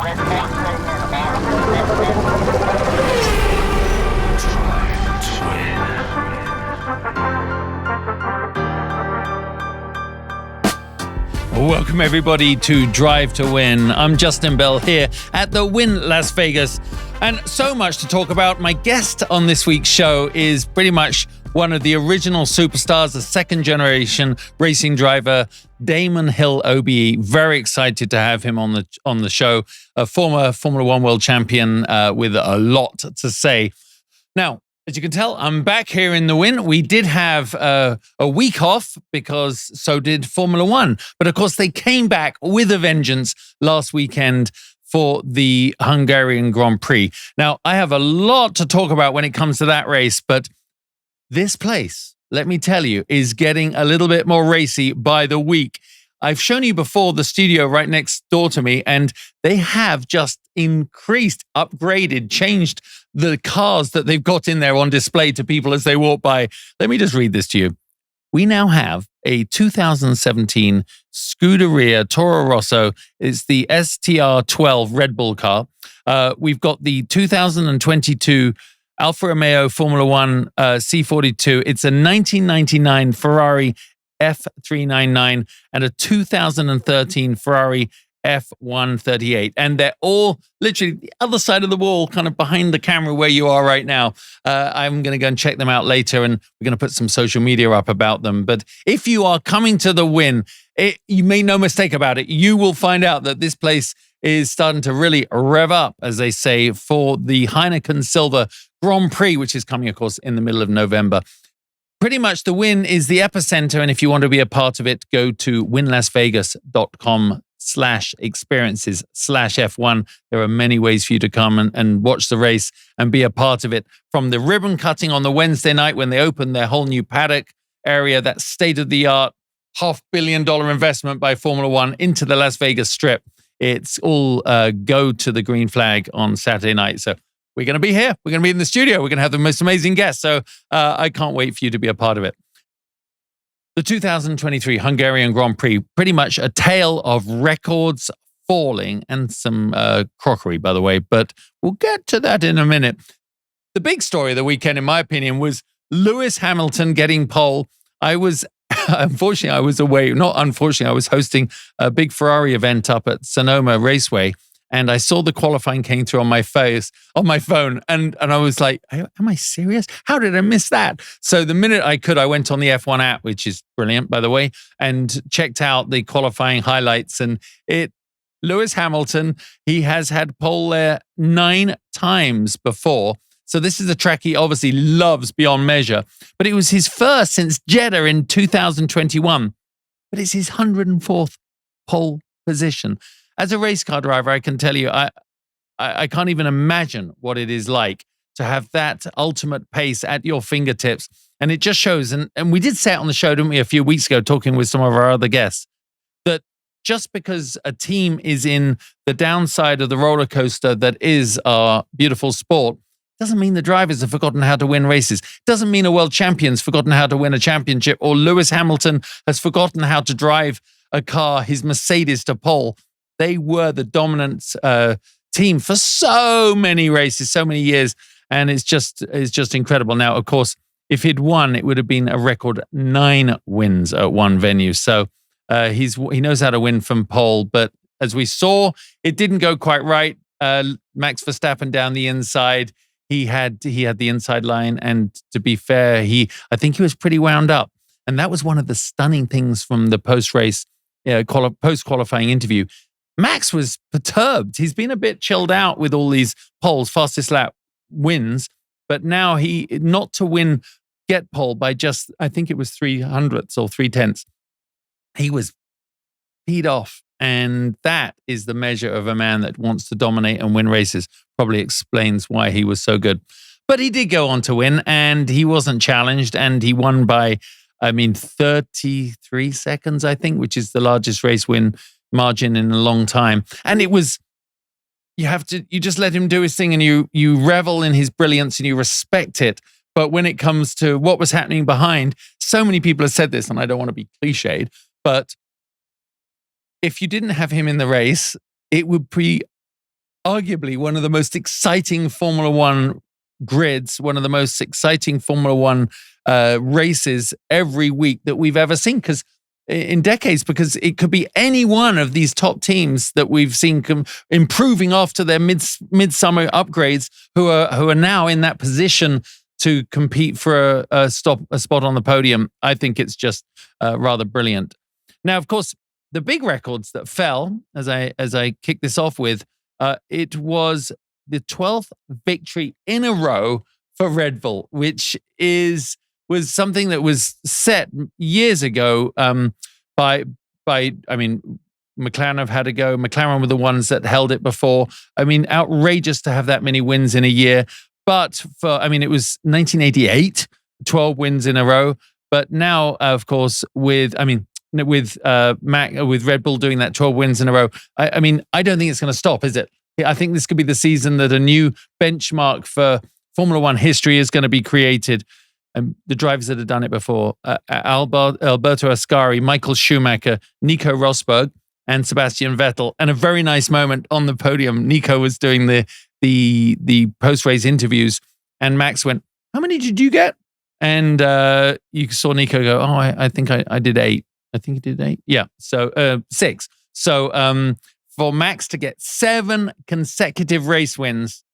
Welcome everybody to Drive to Win. I'm Justin Bell here at the Wynn Las Vegas, and so much to talk about. My guest on this week's show is pretty much one of the original superstars, a second generation racing driver, Damon Hill OBE. Very excited to have him on the show, a former Formula One world champion with a lot to say. Now, as you can tell, I'm back here in the Wynn. We did have a week off because so did Formula One. But of course, they came back with a vengeance last weekend for the Hungarian Grand Prix. Now, I have a lot to talk about when it comes to that race, but this place, let me tell you, is getting a little bit more racy by the week. I've shown you before the studio right next door to me, and they have just increased, upgraded, changed the cars that they've got in there on display to people as they walk by. Let me just read this to you. We now have a 2017 Scuderia Toro Rosso. It's the STR12 Red Bull car. We've got the 2022 Alfa Romeo Formula One C42. It's a 1999 Ferrari F399 and a 2013 Ferrari F138. And they're all literally the other side of the wall, kind of behind the camera where you are right now. I'm going to go and check them out later, and we're going to put some social media up about them. But if you are coming to the Wynn, you make no mistake about it, you will find out that this place is starting to really rev up, as they say, for the Heineken Silver Grand Prix, which is coming, of course, in the middle of November. Pretty much the Wynn is the epicenter, and if you want to be a part of it, go to winlasvegas.com/experiences/F1. There are many ways for you to come and watch the race and be a part of it. From the ribbon cutting on the Wednesday night when they opened their whole new paddock area, that state-of-the-art $500 million investment by Formula One into the Las Vegas Strip. It's all go to the green flag on Saturday night. So we're going to be here. We're going to be in the studio. We're going to have the most amazing guests. So I can't wait for you to be a part of it. The 2023 Hungarian Grand Prix, pretty much a tale of records falling and some crockery, by the way. But we'll get to that in a minute. The big story of the weekend, in my opinion, was Lewis Hamilton getting pole. Unfortunately, I was away. Not unfortunately, I was hosting a big Ferrari event up at Sonoma Raceway. And I saw the qualifying came through on my phone, and I was like, am I serious? How did I miss that? So the minute I could, I went on the F1 app, which is brilliant, by the way, and checked out the qualifying highlights. And Lewis Hamilton, he has had pole there 9 times before. So this is a track he obviously loves beyond measure. But it was his first since Jeddah in 2021. But it's his 104th pole position. As a race car driver, I can tell you, I can't even imagine what it is like to have that ultimate pace at your fingertips. And it just shows, and we did say it on the show, didn't we, a few weeks ago, talking with some of our other guests, that just because a team is in the downside of the roller coaster that is our beautiful sport, doesn't mean the drivers have forgotten how to win races. Doesn't mean a world champion's forgotten how to win a championship, or Lewis Hamilton has forgotten how to drive a car, his Mercedes, to pole. They were the dominant team for so many races, so many years, and it's just incredible. Now, of course, if he'd won, it would have been a record 9 wins at one venue. So he knows how to win from pole, but as we saw, it didn't go quite right. Max Verstappen down the inside. He had the inside line, and to be fair, I think he was pretty wound up, and that was one of the stunning things from the post-race, post-qualifying interview. Max was perturbed. He's been a bit chilled out with all these poles, fastest lap wins, but now not to get pole by just, I think it was 300ths or 3/10. He was peed off. And that is the measure of a man that wants to dominate and win races. Probably explains why he was so good. But he did go on to win, and he wasn't challenged, and he won by, 33 seconds, I think, which is the largest race win margin in a long time. And it was, you just let him do his thing, and you revel in his brilliance and you respect it. But when it comes to what was happening behind, so many people have said this, and I don't want to be cliched, but if you didn't have him in the race, it would be arguably one of the most exciting Formula One grids, one of the most exciting Formula One races every week that we've ever seen. Because in decades, because it could be any one of these top teams that we've seen improving after their midsummer upgrades, who are now in that position to compete for a spot on the podium. I think it's just rather brilliant. Now, of course, the big records that fell, as I kick this off with, it was the 12th victory in a row for Red Bull, which was something that was set years ago by McLaren have had to go. McLaren were the ones that held it before. I mean, outrageous to have that many wins in a year. But it was 1988, 12 wins in a row. But now, of course, with Red Bull doing that 12 wins in a row, I don't think it's going to stop, is it? I think this could be the season that a new benchmark for Formula One history is going to be created. The drivers that have done it before, Alberto Ascari, Michael Schumacher, Nico Rosberg, and Sebastian Vettel. And a very nice moment on the podium. Nico was doing the post-race interviews, and Max went, "How many did you get?" And you saw Nico go, "Oh, I think I did 8. I think he did 8. Yeah, so 6. So for Max to get 7 consecutive race wins,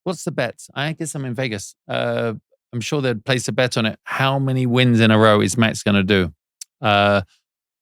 what's the bet? I guess I'm in Vegas. I'm sure they'd place a bet on it. How many wins in a row is Max going to do?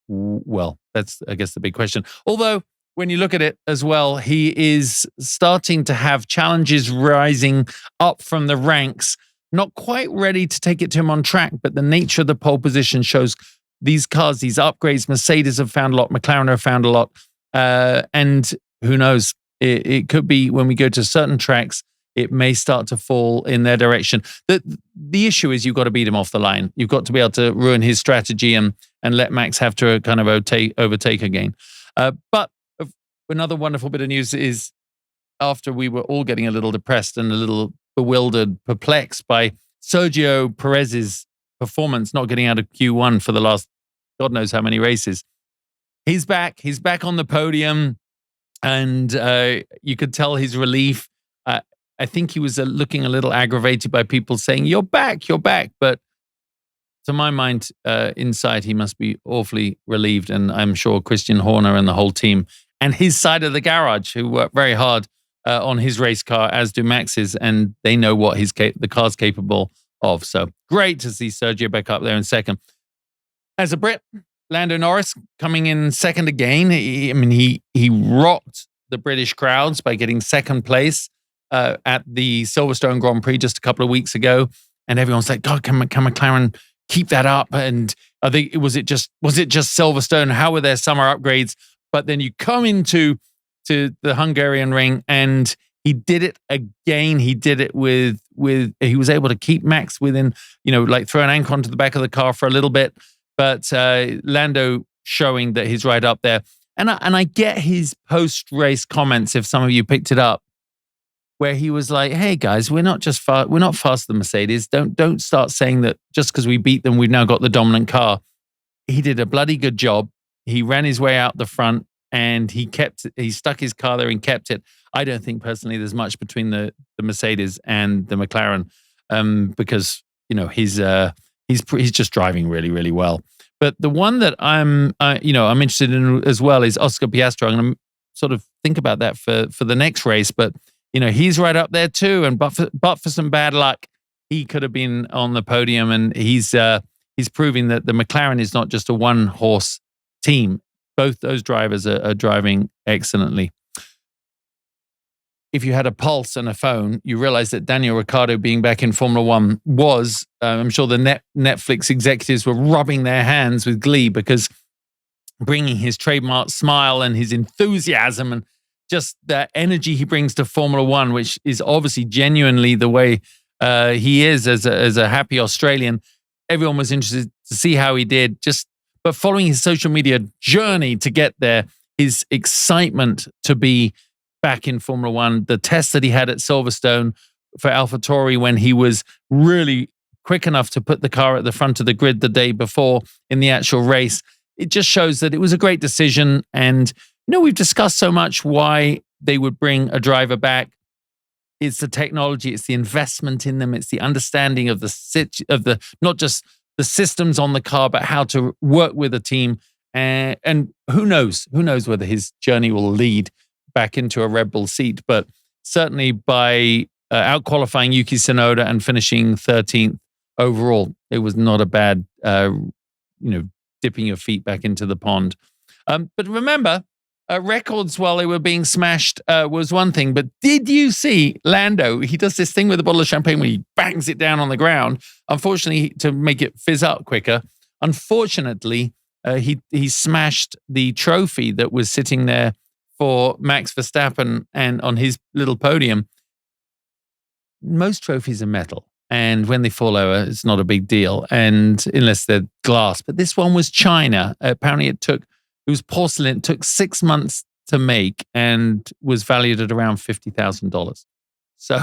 Well, that's, I guess, the big question. Although, when you look at it as well, he is starting to have challenges rising up from the ranks. Not quite ready to take it to him on track, but the nature of the pole position shows these cars, these upgrades, Mercedes have found a lot, McLaren have found a lot. And who knows? It could be when we go to certain tracks, it may start to fall in their direction. The issue is you've got to beat him off the line. You've got to be able to ruin his strategy and let Max have to kind of overtake again. But another wonderful bit of news is after we were all getting a little depressed and a little bewildered, perplexed by Sergio Perez's performance, not getting out of Q1 for the last God knows how many races. He's back. He's back on the podium, and you could tell his relief. I think he was looking a little aggravated by people saying, "You're back, you're back." But to my mind, inside, he must be awfully relieved. And I'm sure Christian Horner and the whole team and his side of the garage, who work very hard on his race car, as do Max's, and they know what the car's capable of. So great to see Sergio back up there in second. As a Brit, Lando Norris coming in second again. He rocked the British crowds by getting second place at the Silverstone Grand Prix just a couple of weeks ago, and everyone's like, "God, can McLaren keep that up?" And I think was it just Silverstone? How were their summer upgrades? But then you come into the Hungarian ring, and he did it again. He did it with he was able to keep Max within, throw an anchor onto the back of the car for a little bit. But Lando showing that he's right up there, and I get his post-race comments. If some of you picked it up, where he was like, "Hey guys, we're not faster than Mercedes. Don't start saying that just because we beat them, we've now got the dominant car." He did a bloody good job. He ran his way out the front, and he stuck his car there and kept it. I don't think personally there's much between the Mercedes and the McLaren, because he's just driving really, really well. But the one that I'm interested in as well is Oscar Piastri. I'm going to sort of think about that for the next race, but he's right up there too. And but for some bad luck, he could have been on the podium. And he's proving that the McLaren is not just a one-horse team. Both those drivers are driving excellently. If you had a pulse and a phone, you realize that Daniel Ricciardo being back in Formula One was, I'm sure the Netflix executives were rubbing their hands with glee, because bringing his trademark smile and his enthusiasm and just the energy he brings to Formula One, which is obviously genuinely the way he is as a happy Australian. Everyone was interested to see how he did, but following his social media journey to get there, his excitement to be back in Formula One, the test that he had at Silverstone for AlphaTauri when he was really quick enough to put the car at the front of the grid the day before in the actual race. It just shows that it was a great decision, and we've discussed so much why they would bring a driver back. It's the technology, it's the investment in them, it's the understanding of the not just the systems on the car, but how to work with a team. And who knows whether his journey will lead back into a Red Bull seat. But certainly by out-qualifying Yuki Tsunoda and finishing 13th overall, it was not a bad, dipping your feet back into the pond. But remember, records while they were being smashed was one thing. But did you see Lando? He does this thing with a bottle of champagne when he bangs it down on the ground. Unfortunately, to make it fizz up quicker. Unfortunately, he smashed the trophy that was sitting there for Max Verstappen and on his little podium. Most trophies are metal, and when they fall over, it's not a big deal, and unless they're glass. But this one was China. Apparently, it was porcelain. It took 6 months to make and was valued at around $50,000. So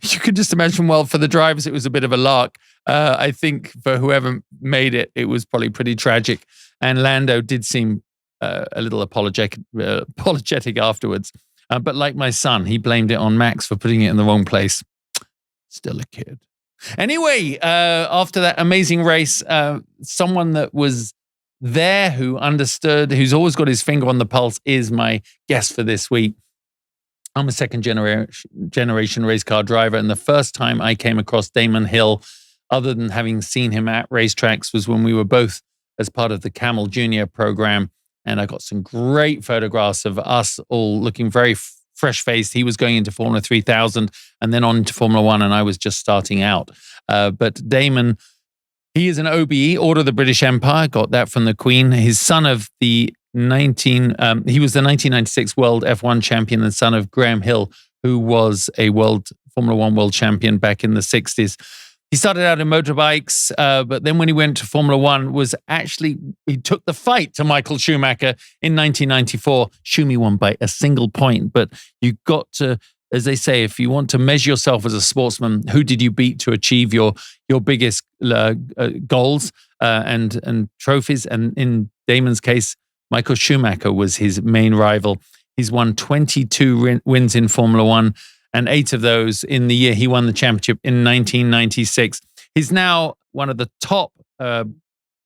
you could just imagine. Well, for the drivers, it was a bit of a lark. I think for whoever made it, it was probably pretty tragic. And Lando did seem a little apologetic afterwards. But like my son, he blamed it on Max for putting it in the wrong place. Still a kid. Anyway, after that amazing race, someone that was there who understood, who's always got his finger on the pulse, is my guest for this week. I'm a second generation race car driver, and the first time I came across Damon Hill, other than having seen him at racetracks, was when we were both as part of the Camel Junior program, and I got some great photographs of us all looking very fresh-faced. He was going into Formula 3000 and then on to Formula 1, and I was just starting out. But Damon, he is an OBE, Order of the British Empire, got that from the Queen. His son of the he was the 1996 World F1 champion and son of Graham Hill, who was a Formula 1 world champion back in the 60s. He started out in motorbikes, but then when he went to Formula 1, he took the fight to Michael Schumacher in 1994. Schumi won by a single point, but you got to, as they say, if you want to measure yourself as a sportsman, who did you beat to achieve your biggest goals and trophies? And in Damon's case, Michael Schumacher was his main rival. He's won 22 wins in Formula 1, and 8 of those in the year he won the championship in 1996. He's now one of the top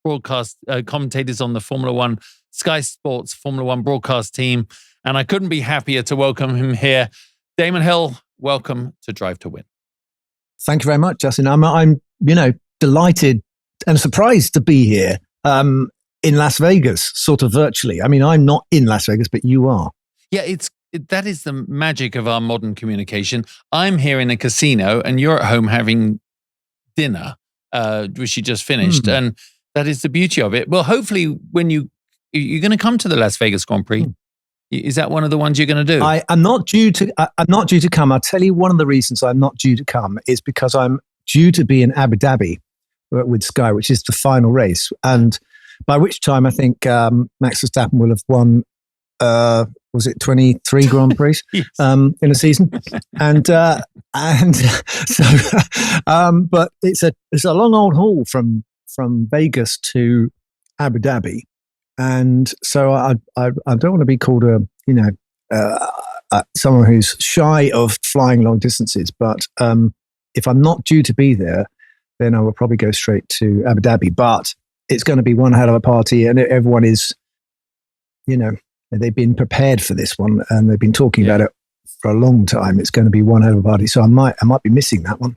broadcast commentators on the Formula 1 Sky Sports Formula 1 broadcast team, and I couldn't be happier to welcome him here. Damon Hill, welcome to Drive to Win. Thank you very much, Justin. I'm delighted and surprised to be here in Las Vegas, sort of virtually. I mean, I'm not in Las Vegas, but you are. Yeah, that is the magic of our modern communication. I'm here in a casino and you're at home having dinner, which you just finished. And that is the beauty of it. Well, hopefully when you're going to come to the Las Vegas Grand Prix. Is that one of the ones you're going to do? I'm not due to come. I'll tell you one of the reasons I'm not due to come is because I'm due to be in Abu Dhabi with Sky, which is the final race. And by which time I think Max Verstappen will have won, was it 23 Grand Prix yes. In a season? And so, but it's a long old haul from Vegas to Abu Dhabi. And so I don't want to be called someone who's shy of flying long distances. But if I'm not due to be there, then I will probably go straight to Abu Dhabi. But it's going to be one hell of a party, and everyone is, they've been prepared for this one, and they've been talking about it for a long time. It's going to be one hell of a party. So I might be missing that one.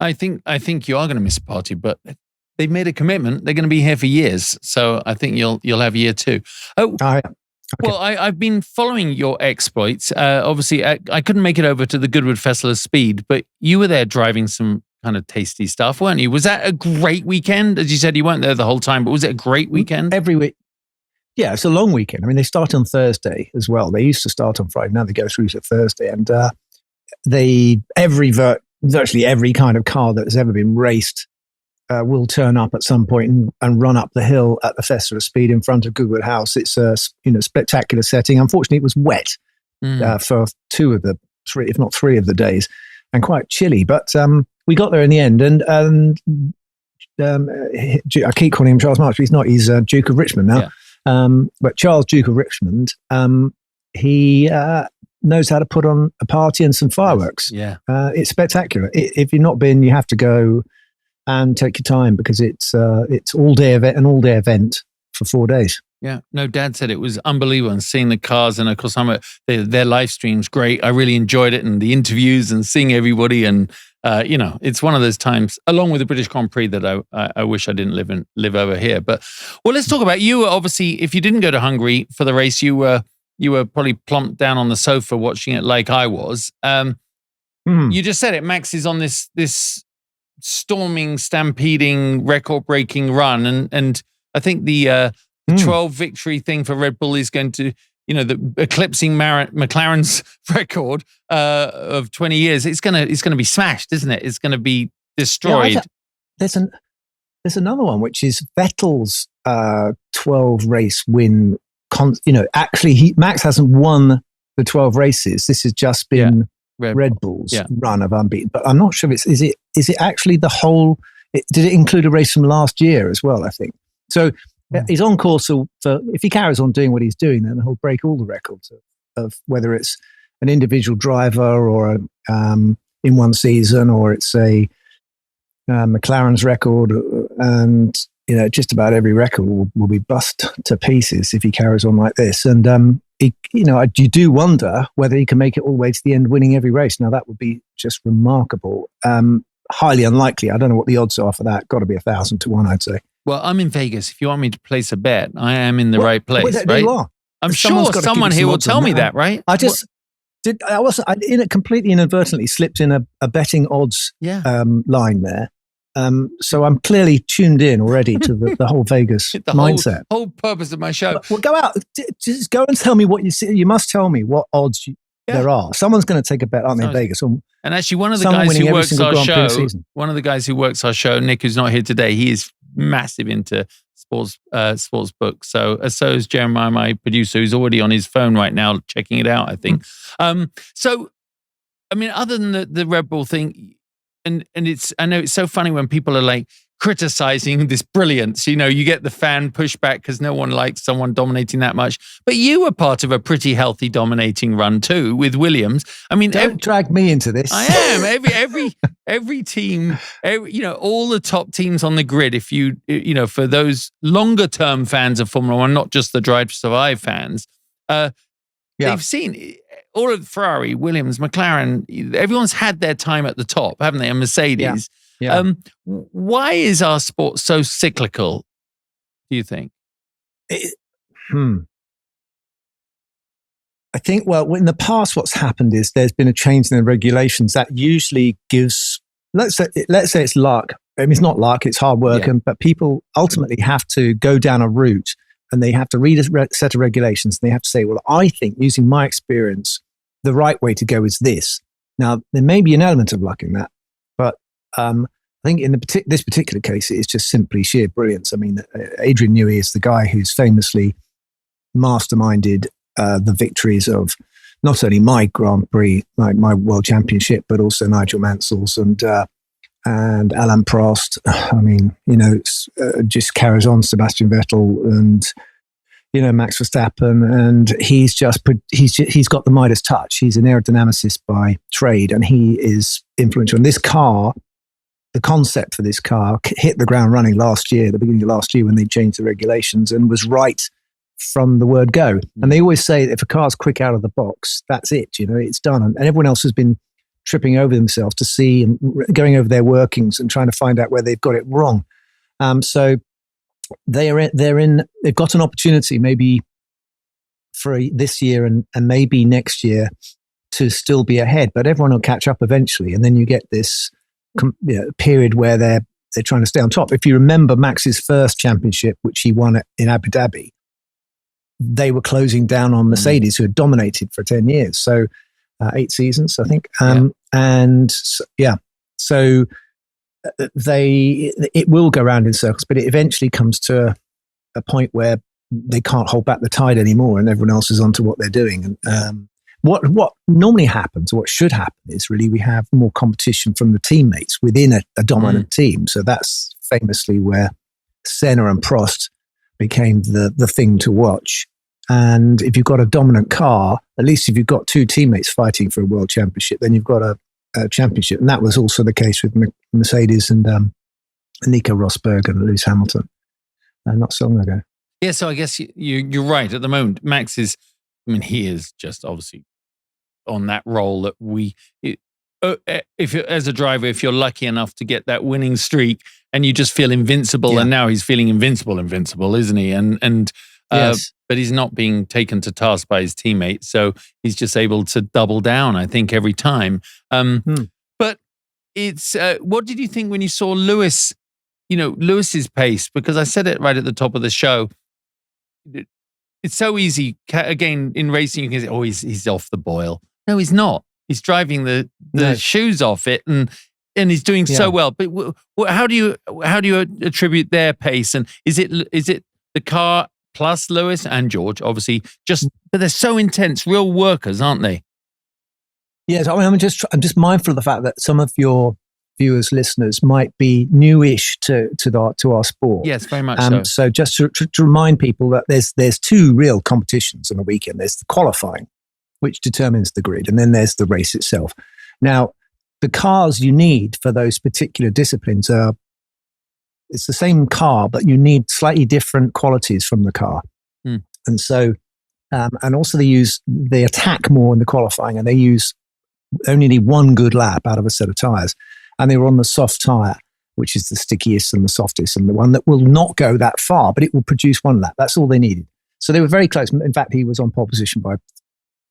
I think you are going to miss a party, but they've made a commitment. They're going to be here for years. So I think you'll have year 2. Oh, yeah. Okay. Well, I've been following your exploits. Obviously, I couldn't make it over to the Goodwood Festival of Speed, but you were there driving some kind of tasty stuff, weren't you? Was that a great weekend? As you said, you weren't there the whole time, but was it a great weekend? Every week. Yeah, it's a long weekend. I mean, they start on Thursday as well. They used to start on Friday. Now they go through to Thursday. And virtually every kind of car that has ever been raced will turn up at some point and run up the hill at the Festival of Speed in front of Goodwood House. It's a spectacular setting. Unfortunately, it was wet for 2 of the 3, if not 3 of the days, and quite chilly. But we got there in the end. And I keep calling him Charles March, but he's not. He's Duke of Richmond now. But Charles, Duke of Richmond, he knows how to put on a party and some fireworks. Yeah. It's spectacular. If you've not been, you have to go and take your time, because it's an all-day event for 4 days. Yeah, no, Dad said it was unbelievable, and seeing the cars, and of course, their live stream's great. I really enjoyed it, and the interviews, and seeing everybody, and it's one of those times, along with the British Grand Prix, that I wish I didn't live over here. But well, let's talk about you. Obviously, if you didn't go to Hungary for the race, you were probably plumped down on the sofa watching it like I was. You just said it. Max is on this storming, stampeding, record-breaking run, and I think the 12 victory thing for Red Bull is going to, the eclipsing McLaren's record of 20 years. It's gonna be smashed, isn't it? It's gonna be destroyed. Yeah, there's another one, which is Vettel's 12 race win. Actually, Max hasn't won the 12 races. This has just been Red Bull's run of unbeaten. But I'm not sure if is it actually the whole. Did it include a race from last year as well? I think so. He's on course for, if he carries on doing what he's doing, then he'll break all the records of whether it's an individual driver or in one season, or it's a McLaren's record, and just about every record will be bust to pieces if he carries on like this. And you do wonder whether he can make it all the way to the end, winning every race. Now that would be just remarkable. Highly unlikely. I don't know what the odds are for that. Got to be 1,000 to 1, I'd say. Well, I'm in Vegas. If you want me to place a bet, I am in the right place, right? You are. I'm sure someone here will tell me that, right? I just did. I completely inadvertently slipped in a betting odds line there. So I'm clearly tuned in already to the whole Vegas mindset. Whole purpose of my show. Well, go out. Just go and tell me what you see. You must tell me what odds there are. Someone's going to take a bet, aren't they, in Vegas? And actually, one of the guys who works our show, Nick, who's not here today, he is massive into sports books. So is Jeremiah, my producer, who's already on his phone right now checking it out, I think. So, I mean, other than the Red Bull thing, and I know it's so funny when people are like criticizing this brilliance. You get the fan pushback because no one likes someone dominating that much. But you were part of a pretty healthy dominating run too with Williams. I mean, don't drag me into this. I am. Every team, all the top teams on the grid. If for those longer term fans of Formula One, not just the Drive to Survive fans, they've seen all of Ferrari, Williams, McLaren. Everyone's had their time at the top, haven't they? And Mercedes. Yeah. Why is our sport so cyclical, do you think? I think, well, in the past, what's happened is there's been a change in the regulations that usually gives, let's say it's luck. I mean, it's not luck, it's hard work, but people ultimately have to go down a route and they have to read a set of regulations and they have to say, well, I think using my experience, the right way to go is this. Now, there may be an element of luck in that, but I think in this particular case, it's just simply sheer brilliance. I mean, Adrian Newey is the guy who's famously masterminded the victories of not only my Grand Prix, my World Championship, but also Nigel Mansell's and Alain Prost. I mean, just carries on Sebastian Vettel and Max Verstappen, and he's got the Midas touch. He's an aerodynamicist by trade, and he is influential. And this car, the concept for this car, hit the ground running the beginning of last year when they changed the regulations, and was right from the word go. And they always say that if a car's quick out of the box, that's it. It's done. And everyone else has been tripping over themselves to see and going over their workings and trying to find out where they've got it wrong. So they've got an opportunity maybe for this year and maybe next year to still be ahead, but everyone will catch up eventually. And then you get this period where they're trying to stay on top. If you remember Max's first championship, which he won in Abu Dhabi, they were closing down on Mercedes, who had dominated for 10 years. So 8 seasons, I think. So it will go round in circles, but it eventually comes to a point where they can't hold back the tide anymore, and everyone else is onto what they're doing. And what normally happens, or what should happen, is really we have more competition from the teammates within a dominant team. So that's famously where Senna and Prost became the thing to watch. And if you've got a dominant car, at least if you've got two teammates fighting for a world championship, then you've got a championship. And that was also the case with Mercedes and Nico Rosberg and Lewis Hamilton not so long ago. Yeah, so I guess you're right. At the moment, Max is, he is just obviously on that role that if you're, as a driver, if you're lucky enough to get that winning streak and you just feel invincible, and now he's feeling invincible, isn't he? And yes. But he's not being taken to task by his teammates, so he's just able to double down, I think, every time. But it's what did you think when you saw Lewis? Lewis's pace, because I said it right at the top of the show. It's so easy. Again, in racing, you can say, "Oh, he's off the boil." No, he's not. He's driving the shoes off it, and he's doing so well. But how do you attribute their pace? And is it the car plus Lewis and George, obviously? But they're so intense, real workers, aren't they? Yes, I'm just mindful of the fact that some of your viewers, listeners might be newish to our sport. Yes, very much so. So just to remind people that there's two real competitions on the weekend. There's the qualifying, which determines the grid, and then there's the race itself. Now, the cars you need for those particular disciplines it's the same car, but you need slightly different qualities from the car. And so, and also they attack more in the qualifying, and they only need one good lap out of a set of tyres. And they were on the soft tyre, which is the stickiest and the softest, and the one that will not go that far, but it will produce one lap. That's all they needed. So they were very close. In fact, he was on pole position by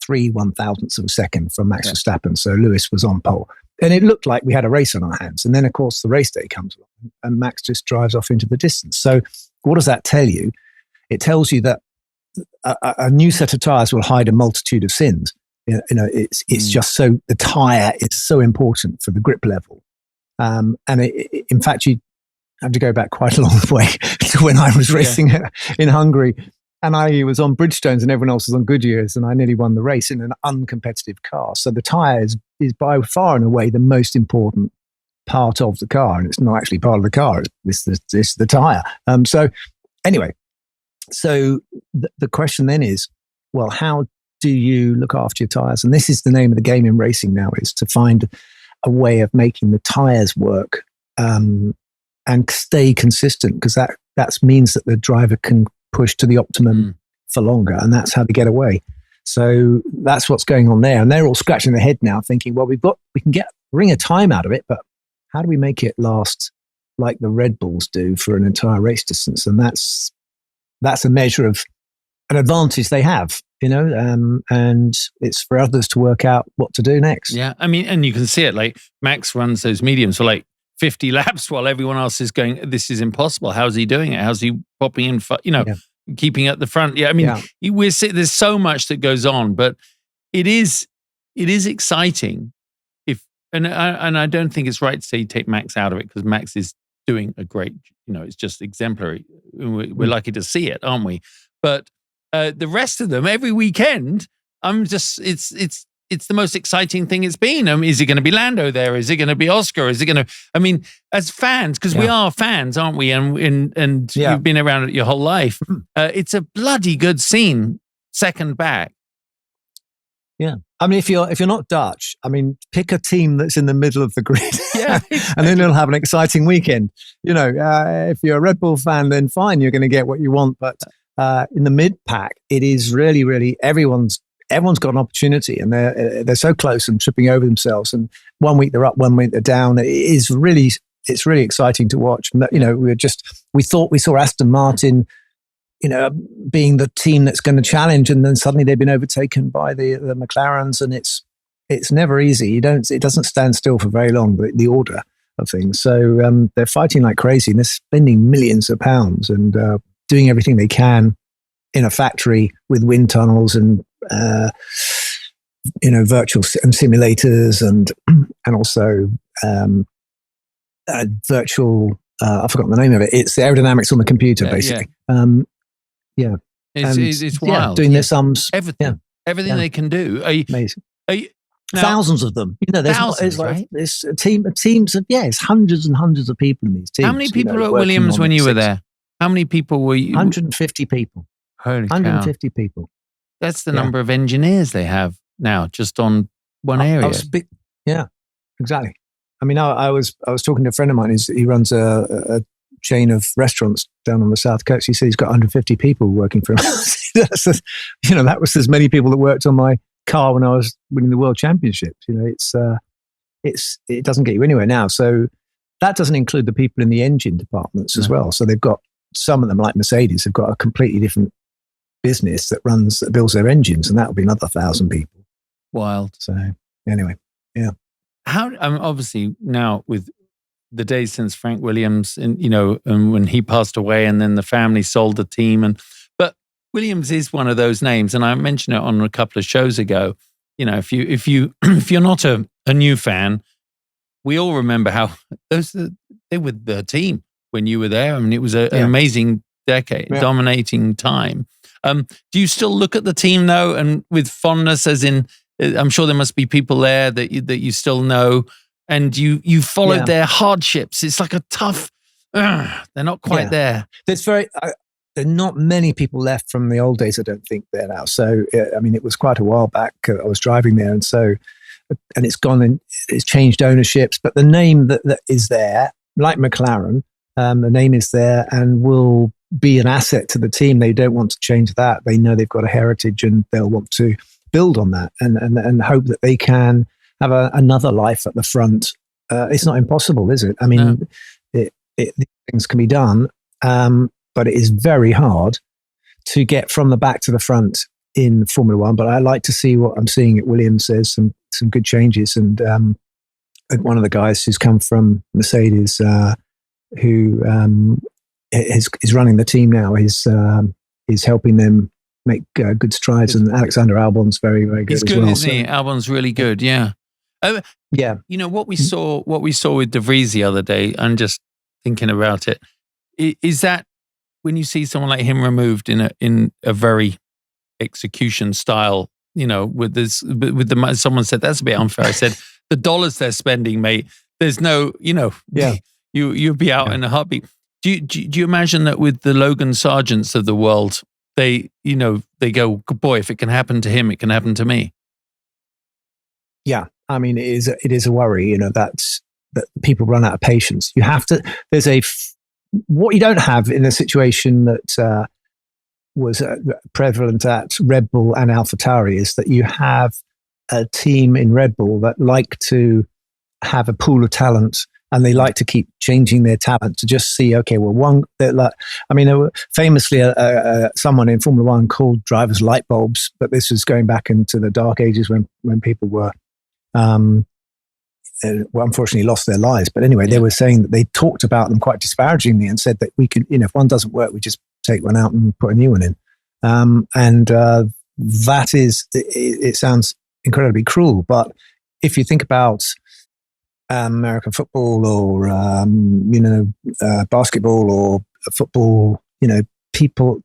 3/1000ths of a second from Max Verstappen. So Lewis was on pole. And it looked like we had a race on our hands. And then, of course, the race day comes along and Max just drives off into the distance. So what does that tell you? It tells you that a new set of tyres will hide a multitude of sins. It's just so, the tyre is so important for the grip level. And in fact, you have to go back quite a long way to when I was racing in Hungary, and I was on Bridgestones and everyone else was on Goodyears, and I nearly won the race in an uncompetitive car. So the tyre is by far and away the most important part of the car, and it's not actually part of the car. It's the tyre. So anyway, the question then is, well, how do you look after your tyres? And this is the name of the game in racing now, is to find a way of making the tyres work and stay consistent, because that means that the driver can push to the optimum for longer, and that's how to get away. So that's what's going on there, and they're all scratching their head now, thinking, well, we can wring a time out of it, but how do we make it last like the Red Bulls do for an entire race distance? And that's a measure of an advantage they have. And it's for others to work out what to do next. Yeah, and you can see it. Like Max runs those mediums for like 50 laps while everyone else is going, this is impossible. How's he doing it? How's he popping in, keeping at the front? Yeah, there's so much that goes on, but it is exciting. And I don't think it's right to say you take Max out of it, because Max is doing a great, it's just exemplary. We're lucky to see it, aren't we? But the rest of them, every weekend, it's the most exciting thing it's been. Is it going to be Lando there? Is it going to be Oscar? Is it going to, as fans, because we are fans, aren't we? And you've been around it your whole life. It's a bloody good scene, second back. Yeah. If you're not Dutch, pick a team that's in the middle of the grid. Yeah, exactly. And then you'll have an exciting weekend. If you're a Red Bull fan, then fine, you're going to get what you want. But in the mid pack, it is really, really everyone's got an opportunity, and they're so close and tripping over themselves. And 1 week they're up, 1 week they're down. It's really exciting to watch. We thought we saw Aston Martin, being the team that's going to challenge, and then suddenly they've been overtaken by the McLarens, and it's never easy. It doesn't stand still for very long, the order of things. So they're fighting like crazy, and they're spending millions of pounds and doing everything they can in a factory with wind tunnels and virtual simulators and also virtual. I've forgotten the name of it. It's the aerodynamics on the computer, basically. Yeah. It's wild. Doing their sums. Everything they can do. Amazing. Now, thousands of them. There's thousands, right? There's teams of it's hundreds and hundreds of people in these teams. How many people were at Williams when you were there? How many people were you? 150 people. Holy 150 cow. people. That's the number of engineers they have now, just on one area. Yeah, exactly. I mean, I was talking to a friend of mine. He runs a chain of restaurants down on the south coast. He said he's got 150 people working for him. That was as many people that worked on my car when I was winning the world championships. It doesn't get you anywhere now. So that doesn't include the people in the engine departments as well. So they've got some of them, like Mercedes, have got a completely different business that builds their engines, and that will be another 1,000 people. Wild. So anyway, yeah. How obviously now with the days since Frank Williams and when he passed away, and then the family sold the team, but Williams is one of those names, and I mentioned it on a couple of shows ago. If you're not a new fan, we all remember how they were the team when you were there. I mean, it was an amazing decade, dominating time. Do you still look at the team though, and with fondness, as in, I'm sure there must be people there that you still know, and you followed their hardships. It's like a tough. They're not quite there. There are not many people left from the old days. I don't think there now. So I mean, it was quite a while back. I was driving there, and it's gone and it's changed ownerships. But the name that is there, like McLaren, the name is there and will be an asset to the team. They don't want to change that. They know they've got a heritage, and they'll want to build on that and hope that they can have another life at the front. It's not impossible, is it? I mean, these things can be done, but it is very hard to get from the back to the front in Formula One. But I like to see what I'm seeing at Williams. There's some good changes, and one of the guys who's come from Mercedes, who is running the team now, is helping them make good strides. And Alexander Albon's very, very good. He's good, isn't he? Albon's really good. Yeah. Yeah. What we saw with De Vries the other day, I'm just thinking about it. Is that when you see someone like him removed in a very execution style, someone said that's a bit unfair. I said the dollars they're spending, mate. There's no, you'll be out in a heartbeat. Do you imagine that with the Logan Sargents of the world, they go, boy, if it can happen to him, it can happen to me. Yeah, I mean, it is a worry. That people run out of patience. You have to. There's what you don't have in a situation that was prevalent at Red Bull and AlphaTauri is that you have a team in Red Bull that like to have a pool of talent, and they like to keep changing their talent to just see, okay, well, famously, someone in Formula One called drivers light bulbs, but this was going back into the dark ages when people were, unfortunately lost their lives. But anyway, they were saying that they talked about them quite disparagingly and said that we can, if one doesn't work, we just take one out and put a new one in. That is, it sounds incredibly cruel, but if you think about American football or basketball or football, people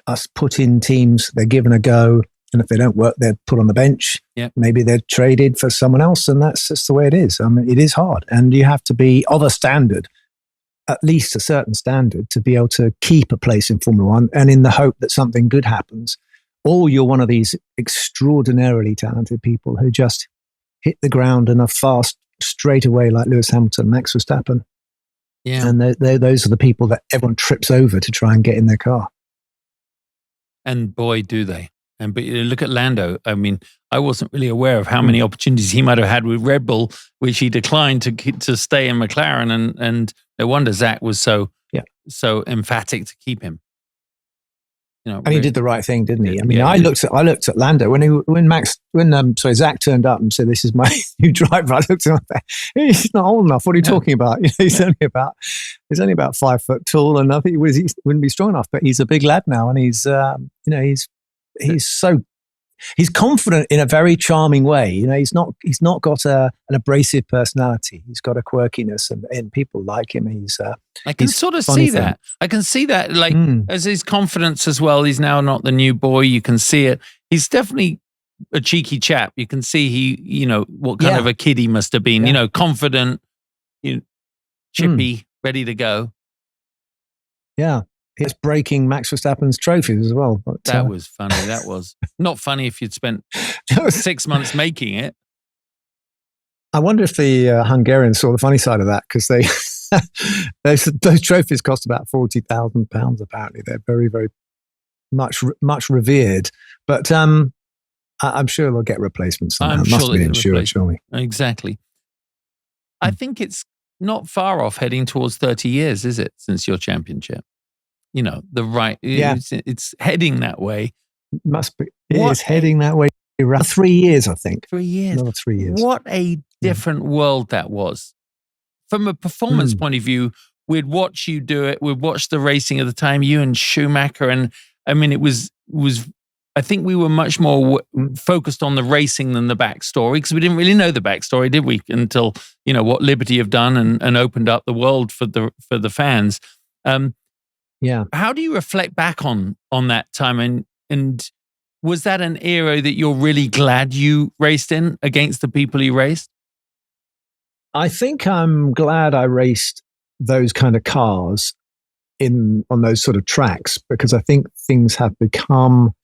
are put in teams, they're given a go, and if they don't work, they're put on the bench. Maybe they're traded for someone else, and that's just the way it is. I mean, it is hard, and you have to be of a standard, at least a certain standard, to be able to keep a place in Formula One, and in the hope that something good happens. Or you're one of these extraordinarily talented people who just hit the ground and are fast straight away, like Lewis Hamilton, Max Verstappen. Yeah. And those are the people that everyone trips over to try and get in their car. And boy, do they. But look at Lando. I mean, I wasn't really aware of how many opportunities he might have had with Red Bull, which he declined to stay in McLaren. And no wonder Zach was so emphatic to keep him. And he did the right thing, didn't he? I mean, I looked at Lando when Zach turned up and said, "This is my new driver." I looked at him and said, he's not old enough. What are you talking about? He's only about 5 foot tall, and I think he wouldn't be strong enough. But he's a big lad now, and he's he's confident in a very charming way. He's not got an abrasive personality. He's got a quirkiness, and people like him. I can sort of see that. I can see that, like, as his confidence as well. He's now not the new boy. You can see it. He's definitely a cheeky chap. You can see what kind of a kid he must have been. Confident, chippy, ready to go. Yeah. He's breaking Max Verstappen's trophies as well. But, that was funny. That was not funny if you'd spent 6 months making it. I wonder if the Hungarians saw the funny side of that, because they those trophies cost about £40,000. Apparently, they're very, very much revered. But I'm sure they'll get replacements somehow. I'm sure Must be insured, surely. Exactly. I think it's not far off heading towards 30 years, is it, since your championship? You know, it's heading that way. Must be. It is heading that way. Around 3 years, I think. 3 years. Another 3 years. What a different world that was. From a performance point of view, we'd watch you do it. We'd watch the racing at the time, you and Schumacher. And I mean, it was. I think we were much more focused on the racing than the backstory, because we didn't really know the backstory, did we? Until, you know, what Liberty have done and opened up the world for the fans. How do you reflect back on that time? And was that an era that you're really glad you raced in against the people you raced? I think I'm glad I raced those kind of cars on those sort of tracks, because I think things have become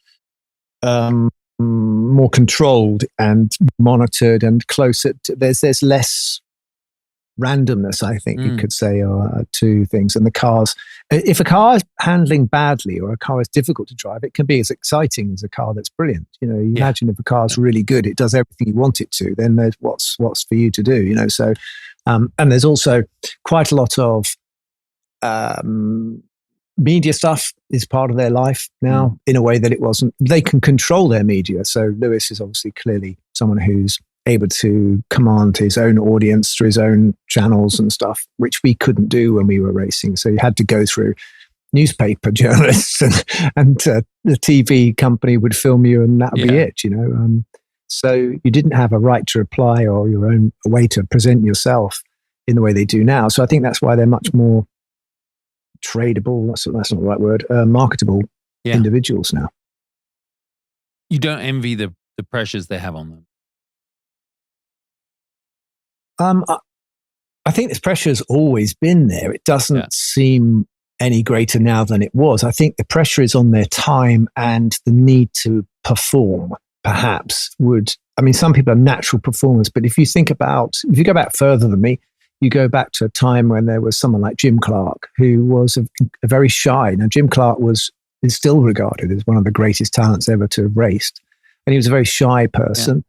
more controlled and monitored and closer. There's less randomness, I think you could say, to things. And the cars, if a car is handling badly or a car is difficult to drive, it can be as exciting as a car that's brilliant. You know, imagine if a car's really good, it does everything you want it to, then there's what's for you to do, you know. So and there's also quite a lot of media stuff is part of their life now in a way that it wasn't. They can control their media. So Lewis is obviously clearly someone who's able to command his own audience through his own channels and stuff, which we couldn't do when we were racing. So you had to go through newspaper journalists and the TV company would film you, and that would be it, you know. So you didn't have a right to reply or your own way to present yourself in the way they do now. So I think that's why they're much more tradable, that's not the right word, marketable individuals now. You don't envy the pressures they have on them? I think this pressure has always been there. It doesn't seem any greater now than it was. I think the pressure is on their time, and the need to perform perhaps some people are natural performers, but if you go back further than me, you go back to a time when there was someone like Jim Clark, who was a very shy. Now, Jim Clark is still regarded as one of the greatest talents ever to have raced, and he was a very shy person.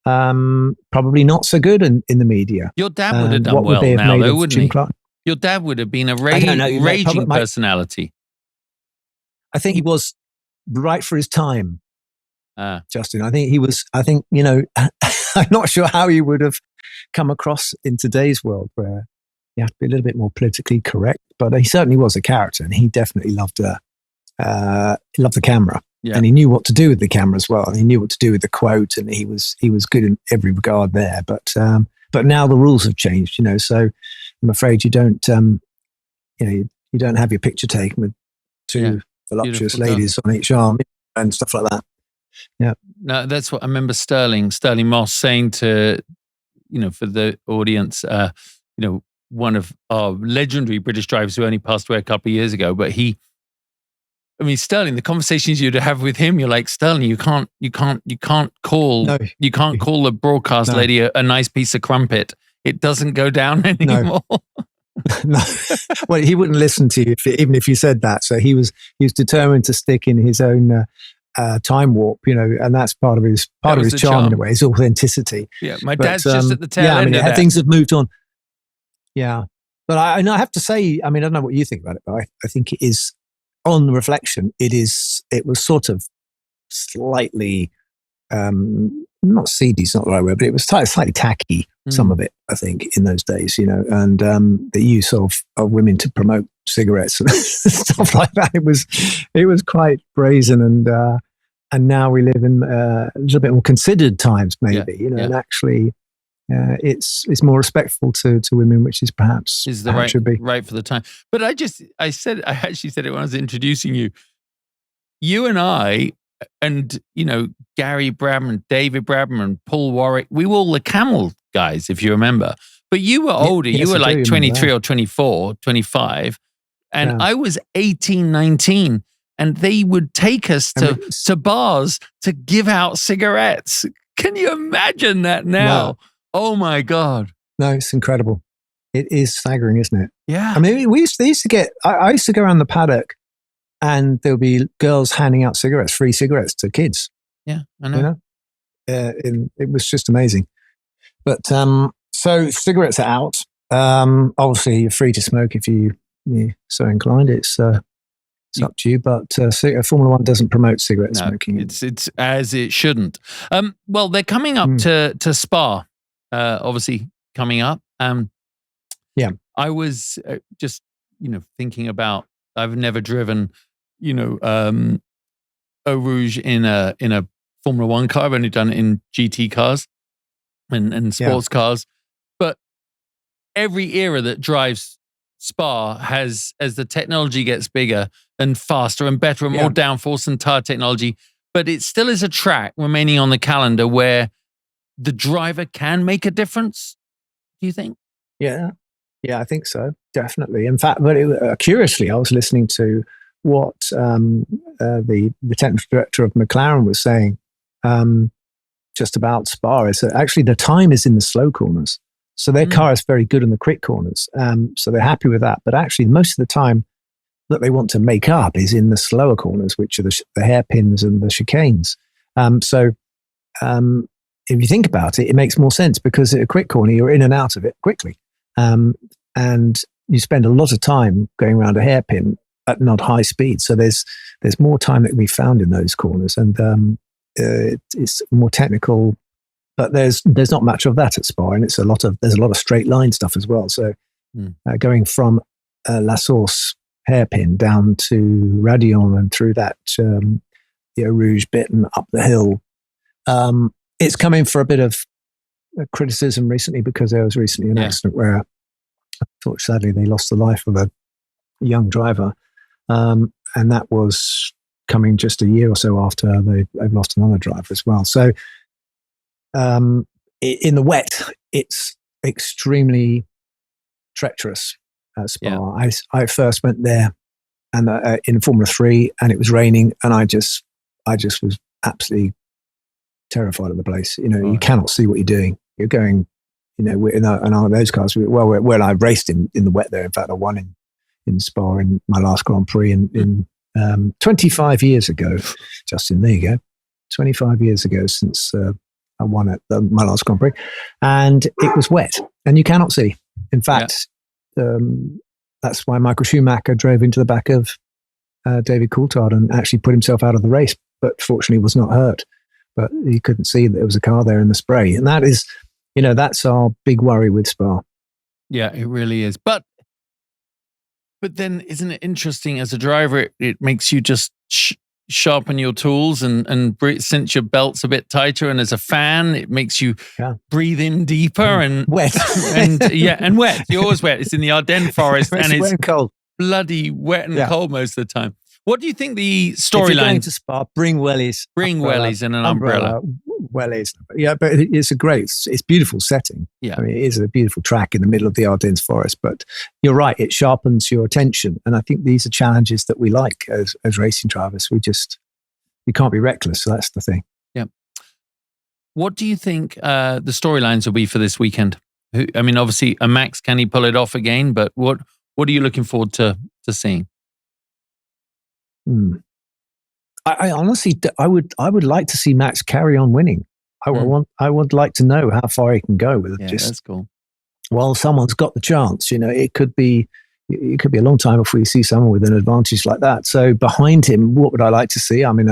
Probably not so good in the media. Your dad would have done well now, though, wouldn't he? Clark? Your dad would have been a raging personality. I think he was right for his time, Justin. I think he was. I think, you know, I'm not sure how he would have come across in today's world, where you have to be a little bit more politically correct. But he certainly was a character, and he definitely loved the camera. Yeah. And he knew what to do with the camera as well. And he knew what to do with the quote, and he was good in every regard there. But now the rules have changed, you know. So I'm afraid you don't you don't have your picture taken with two voluptuous ladies on each arm and stuff like that. Yeah. No, that's what I remember Sterling Moss saying to, you know, for the audience, you know, one of our legendary British drivers who only passed away a couple of years ago, but Sterling, the conversations you'd have with him, you're like, Sterling, you can't call the broadcast lady a nice piece of crumpet. It doesn't go down anymore. No. Well, he wouldn't listen to you even if you said that. So he was determined to stick in his own time warp, you know, and that's part of his charm in a way, his authenticity. Yeah, dad's just at the tail end of that. Things have moved on. Yeah, but I have to say, I don't know what you think about it, but I think it is. On reflection, it was sort of slightly, not seedy, it's not the right word, but it was slightly tacky, some of it, I think, in those days, you know, and the use of women to promote cigarettes and stuff like that. It was quite brazen, and now we live in a little bit more considered times, maybe, you know, and actually it's more respectful to women, which is perhaps should be right for the time. But I actually said it when I was introducing you. You and I, and you know, Gary Bradman, David Bradman, and Paul Warwick, we were all the Camel guys, if you remember. But you were older. You were like 23 or 24, 25. And Yeah. I was 18, 19, and they would take us to bars to give out cigarettes. Can you imagine that now? Wow. Oh my God. No, it's incredible. It is staggering, isn't it? Yeah. I mean, they used to get, I used to go around the paddock and there'll be girls handing out cigarettes, free cigarettes to kids. Yeah, I know. You know? It was just amazing. But so cigarettes are out. Obviously, you're free to smoke if you're so inclined. It's up to you. But Formula One doesn't promote cigarette smoking. It's as it shouldn't. Well, they're coming up to Spa. Obviously, coming up. Yeah, I was just thinking about. I've never driven, Eau Rouge in a Formula One car. I've only done it in GT cars and sports cars. But every era that drives Spa has, as the technology gets bigger and faster and better and more downforce and tire technology, but it still is a track remaining on the calendar where the driver can make a difference. Do you think? Yeah, I think so. Definitely. In fact, but curiously, I was listening to what the technical director of McLaren was saying just about Spa. Is that actually the time is in the slow corners. So their car is very good in the quick corners. So they're happy with that. But actually, most of the time that they want to make up is in the slower corners, which are the hairpins and the chicanes. So if you think about it, it makes more sense because at a quick corner, you're in and out of it quickly. And you spend a lot of time going around a hairpin at not high speed. So there's more time that can be found in those corners. And it's more technical. But there's not much of that at Spa, and there's a lot of straight line stuff as well. So going from La Source hairpin down to Radion and through that Rouge bit and up the hill, it's coming for a bit of criticism recently because there was recently an accident where, sadly, they lost the life of a young driver, and that was coming just a year or so after they've lost another driver as well. So. In the wet, it's extremely treacherous at Spa. Yeah. I first went there and in Formula 3 and it was raining and I just was absolutely terrified of the place. You cannot see what you're doing. You're going, and those cars, well, I raced in the wet there. In fact, I won in Spa in my last Grand Prix in 25 years ago. Justin, there you go. 25 years ago since... I won at my last Grand Prix, and it was wet, and you cannot see. In fact, that's why Michael Schumacher drove into the back of David Coulthard and actually put himself out of the race, but fortunately was not hurt. But he couldn't see that there was a car there in the spray, and that is, that's our big worry with Spa. Yeah, it really is. But then, isn't it interesting as a driver? It makes you just sharpen your tools and cinch your belts a bit tighter, and as a fan it makes you breathe in deeper and wet and wet. You're always wet. It's in the Ardennes forest and it's wet and cold. Bloody wet and cold most of the time. What do you think the storyline? If you're going to Spa, bring wellies. Bring wellies and an umbrella. Wellies. Yeah, but it's it's beautiful setting. Yeah. I mean, it is a beautiful track in the middle of the Ardennes forest, but you're right, it sharpens your attention. And I think these are challenges that we like as racing drivers. We can't be reckless. So that's the thing. Yeah. What do you think the storylines will be for this weekend? I mean, obviously, a Max, can he pull it off again? But what are you looking forward to seeing? I honestly, I would like to see Max carry on winning. I would like to know how far he can go with it. That's cool. While someone's got the chance, it could be a long time before you see someone with an advantage like that. So behind him, what would I like to see? I mean,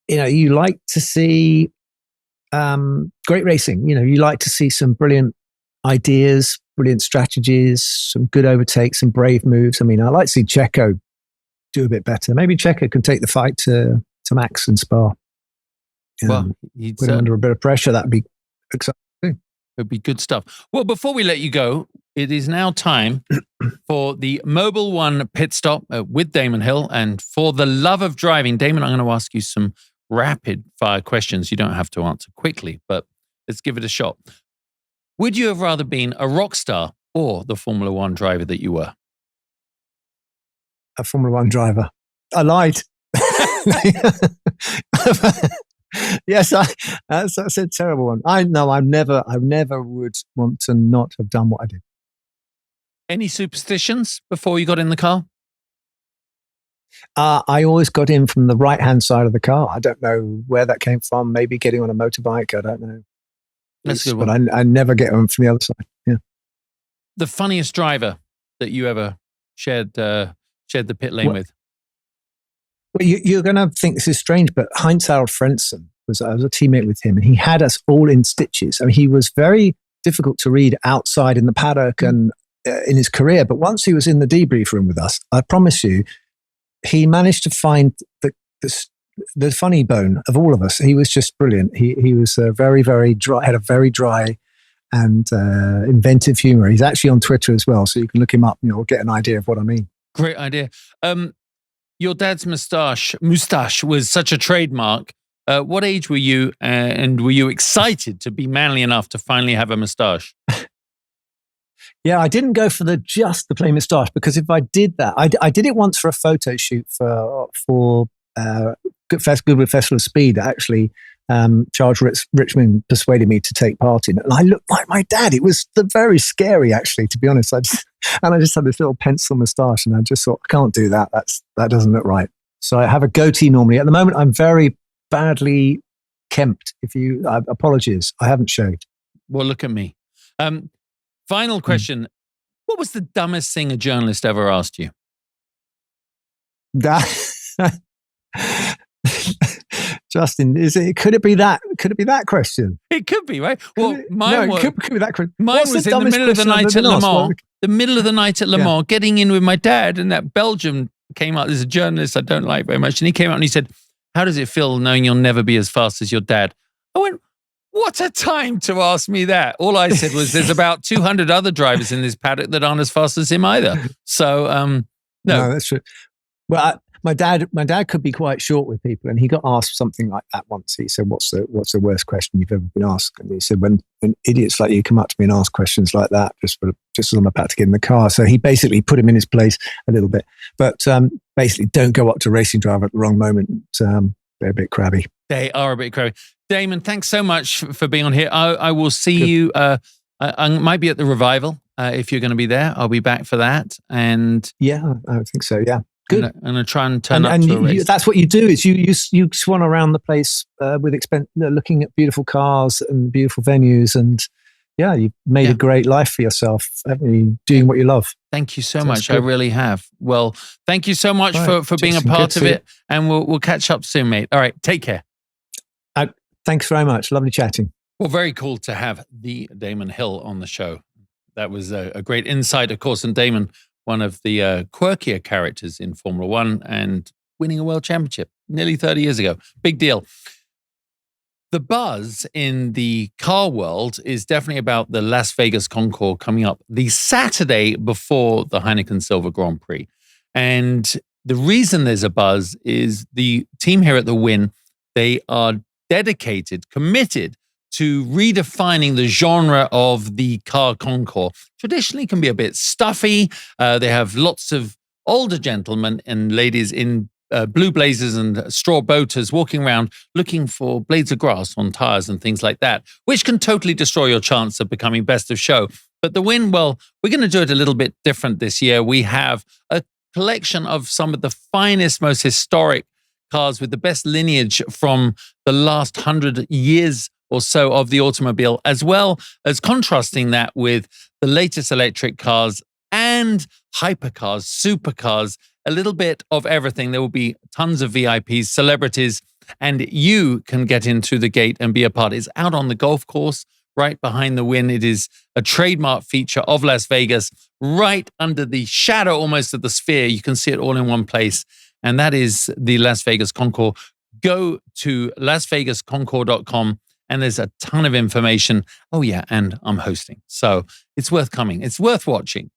you like to see great racing. You like to see some brilliant ideas, brilliant strategies, some good overtakes, some brave moves. I mean, I like to see Checo do a bit better. Maybe Checo can take the fight to Max and Spa. Well, put him under a bit of pressure. That'd be exciting. It'd be good stuff. Well, before we let you go, it is now time for the Mobil One pit stop with Damon Hill. And for the love of driving, Damon, I'm going to ask you some rapid fire questions. You don't have to answer quickly, but let's give it a shot. Would you have rather been a rock star or the Formula One driver that you were? a Formula One driver. I lied. Yes, that's a terrible one. I never would want to not have done what I did. Any superstitions before you got in the car? I always got in from the right-hand side of the car. I don't know where that came from. Maybe getting on a motorbike. I don't know. That's a good one. But I never get on from the other side. Yeah. The funniest driver that you ever shared the pit lane with? Well, you're going to think this is strange, but Heinz-Harald Frentzen I was a teammate with him, and he had us all in stitches. I mean, he was very difficult to read outside in the paddock and in his career. But once he was in the debrief room with us, I promise you, he managed to find the funny bone of all of us. He was just brilliant. He was very, very dry, had a very dry and inventive humor. He's actually on Twitter as well, so you can look him up and you'll get an idea of what I mean. Great idea. Your dad's moustache was such a trademark. What age were you, and were you excited to be manly enough to finally have a moustache? Yeah, I didn't go for just the plain moustache, because if I did that, I did it once for a photo shoot for Goodwood Festival of Speed. Actually, Charles Richmond persuaded me to take part in it, and I looked like my dad. It was very scary, actually, to be honest. I just had this little pencil moustache, and I just thought, I can't do that. That doesn't look right. So I have a goatee normally. At the moment, I'm very badly kempt. Apologies, I haven't shaved. Well, look at me. Final question. What was the dumbest thing a journalist ever asked you? Justin, could it be that question? It could be, right? Well, could be that question. Mine was in the middle of the night at Le Mans. The middle of the night at Le Mans, getting in with my dad, and that Belgian came out. There's a journalist I don't like very much, and he came out and he said, "How does it feel knowing you'll never be as fast as your dad?" I went, what a time to ask me that. All I said was, there's about 200 other drivers in this paddock that aren't as fast as him either. So, no, that's true. Well, my dad could be quite short with people, and he got asked something like that once. He said, "What's the worst question you've ever been asked?" And he said, "When idiots like you come up to me and ask questions like that, just as I'm about to get in the car." So he basically put him in his place a little bit, but basically, don't go up to a racing driver at the wrong moment. They're a bit crabby. They are a bit crabby. Damon, thanks so much for being on here. I will see you. I might be at the revival if you're going to be there. I'll be back for that. And yeah, I think so. Yeah, good. And I'll try and turn up to a race. That's what you do. Is you swan around the place with looking at beautiful cars and beautiful venues, and yeah, you've made a great life for yourself, haven't you? Doing what you love. Thank you so much. Good. I really have. Well, thank you so much for being a part of it, and we'll catch up soon, mate. All right, take care. Thanks very much. Lovely chatting. Well, very cool to have the Damon Hill on the show. That was a great insight, of course. And Damon, one of the quirkier characters in Formula One, and winning a world championship nearly 30 years ago. Big deal. The buzz in the car world is definitely about the Las Vegas Concorde coming up the Saturday before the Heineken Silver Grand Prix. And the reason there's a buzz is the team here at the Wynn, they are dedicated, committed to redefining the genre of the car concours. Traditionally can be a bit stuffy. They have lots of older gentlemen and ladies in blue blazers and straw boaters walking around looking for blades of grass on tires and things like that, which can totally destroy your chance of becoming best of show. But the Wynn, well, we're going to do it a little bit different this year. We have a collection of some of the finest, most historic cars with the best lineage from the last 100 years or so of the automobile, as well as contrasting that with the latest electric cars and hypercars, supercars, a little bit of everything. There will be tons of VIPs, celebrities, and you can get in through the gate and be a part. It's out on the golf course, right behind the Wynn. It is a trademark feature of Las Vegas, right under the shadow almost of the Sphere. You can see it all in one place. And that is the Las Vegas Concorde. Go to lasvegasconcorde.com and there's a ton of information. Oh yeah, and I'm hosting. So it's worth coming. It's worth watching.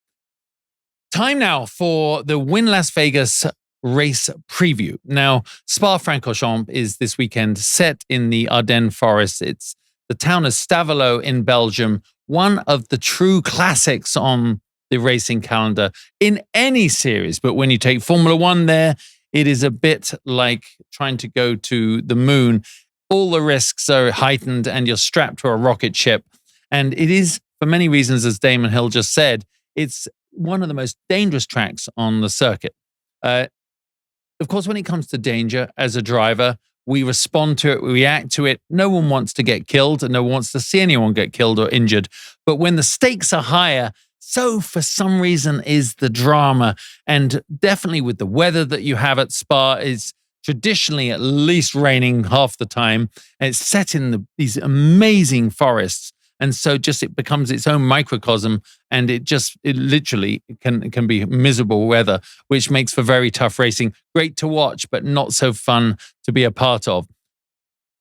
Time now for the Wynn Las Vegas race preview. Now, Spa-Francorchamps is this weekend, set in the Ardennes forest. It's the town of Stavelot in Belgium, one of the true classics on the racing calendar in any series. But when you take Formula One there, it is a bit like trying to go to the moon. All the risks are heightened and you're strapped to a rocket ship. And it is, for many reasons, as Damon Hill just said, it's one of the most dangerous tracks on the circuit. Of course, when it comes to danger as a driver, we respond to it, we react to it. No one wants to get killed, and no one wants to see anyone get killed or injured. But when the stakes are higher, so for some reason is the drama. And definitely with the weather that you have at Spa, is traditionally at least raining half the time. And it's set in these amazing forests. And so just it becomes its own microcosm, and it literally can be miserable weather, which makes for very tough racing. Great to watch, but not so fun to be a part of.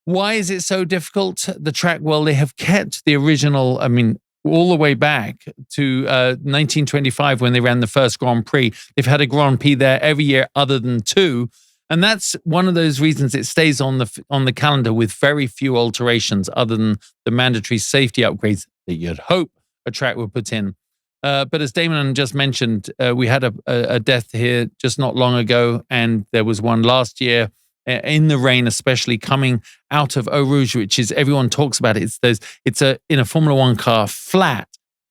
Why is it so difficult? The track, well, they have kept the original, all the way back to 1925 when they ran the first Grand Prix. They've had a Grand Prix there every year other than 2. And that's one of those reasons it stays on the calendar with very few alterations other than the mandatory safety upgrades that you'd hope a track would put in. But as Damon just mentioned, we had a death here just not long ago, and there was one last year in the rain, especially coming out of Eau Rouge, which is, everyone talks about it. It's in a Formula One car, flat,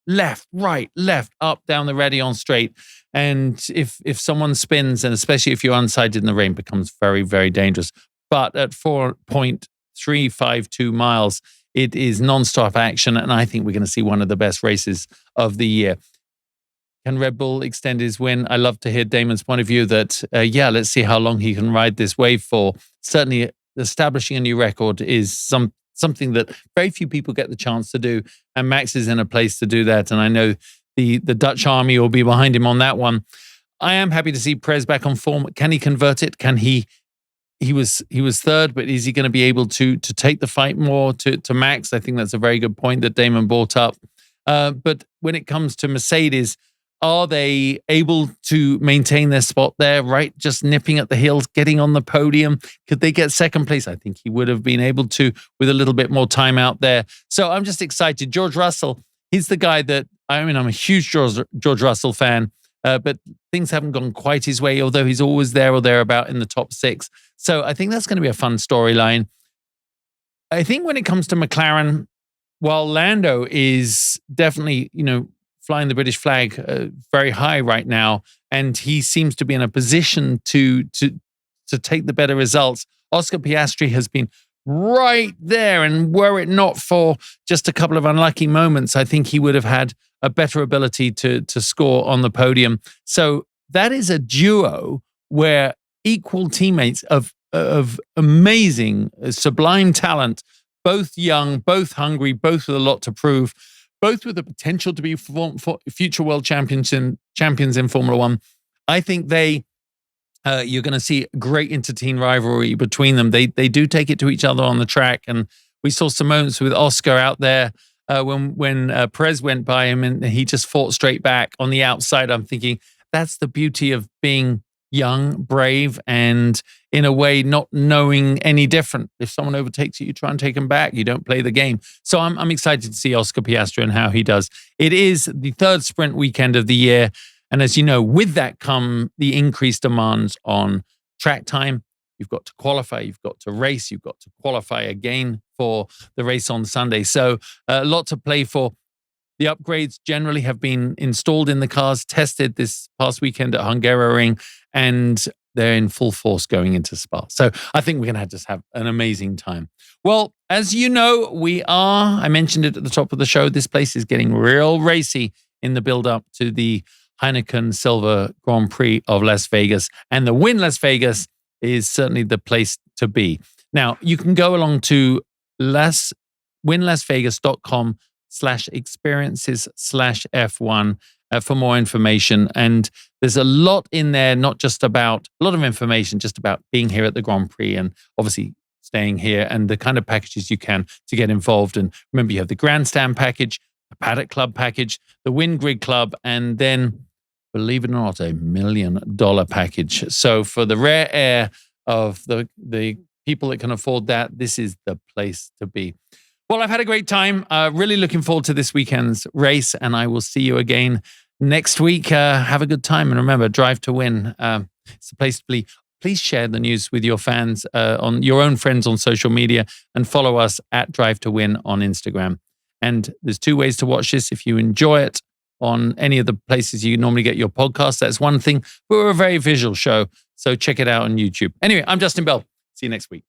left, right, left, up, down the Raidillon straight. And if someone spins, and especially if you're unsighted in the rain, becomes very, very dangerous. But at 4.352 miles, it is non-stop action. And I think we're going to see one of the best races of the year. Can Red Bull extend his win? I love to hear Damon's point of view that, let's see how long he can ride this wave for. Certainly establishing a new record is something that very few people get the chance to do. And Max is in a place to do that. And I know the Dutch army will be behind him on that one. I am happy to see Perez back on form. Can he convert it? Can he was third, but is he going to be able to take the fight more to Max? I think that's a very good point that Damon brought up. But when it comes to Mercedes, are they able to maintain their spot there, right? Just nipping at the heels, getting on the podium. Could they get second place? I think he would have been able to with a little bit more time out there. So I'm just excited. George Russell, he's the guy that, I'm a huge George Russell fan, but things haven't gone quite his way, although he's always there or thereabout in the top 6. So I think that's going to be a fun storyline. I think when it comes to McLaren, while Lando is definitely, flying the British flag very high right now, and he seems to be in a position to take the better results, Oscar Piastri has been right there, and were it not for just a couple of unlucky moments, I think he would have had a better ability to score on the podium. So that is a duo where equal teammates of amazing, sublime talent, both young, both hungry, both with a lot to prove, both with the potential to be future world champions in Formula One. I think you're going to see great inter-team rivalry between them. They do take it to each other on the track, and we saw some moments with Oscar out there when Perez went by him and he just fought straight back on the outside. I'm thinking that's the beauty of being young, brave, and in a way not knowing any different. If someone overtakes you, you try and take them back. You don't play the game. So I'm excited to see Oscar Piastri and how he does. It is the 3rd sprint weekend of the year. And as you know, with that come the increased demands on track time. You've got to qualify, you've got to race, you've got to qualify again for the race on Sunday. So a lot to play for. The upgrades generally have been installed in the cars, tested this past weekend at Hungaroring, and they're in full force going into Spa. So I think we're going to just have an amazing time. Well, as you know, I mentioned it at the top of the show, this place is getting real racy in the build-up to the Heineken Silver Grand Prix of Las Vegas. And the Wynn Las Vegas is certainly the place to be. Now, you can go along to winlasvegas.com/experiences/F1 for more information. And there's a lot in there, not just about a lot of information, just about being here at the Grand Prix and obviously staying here and the kind of packages you can to get involved. And remember, you have the Grandstand package, the Paddock Club package, the Wynn Grid Club, and then, believe it or not, $1 million package. So for the rare air of the people that can afford that, this is the place to be. Well, I've had a great time. Really looking forward to this weekend's race, and I will see you again next week. Have a good time. And remember, Drive to Win. It's the place to be. Please share the news with your fans, on your own friends on social media, and follow us at Drive to Win on Instagram. And there's 2 ways to watch this. If you enjoy it on any of the places you normally get your podcast, that's one thing. But we're a very visual show, so check it out on YouTube. Anyway, I'm Justin Bell. See you next week.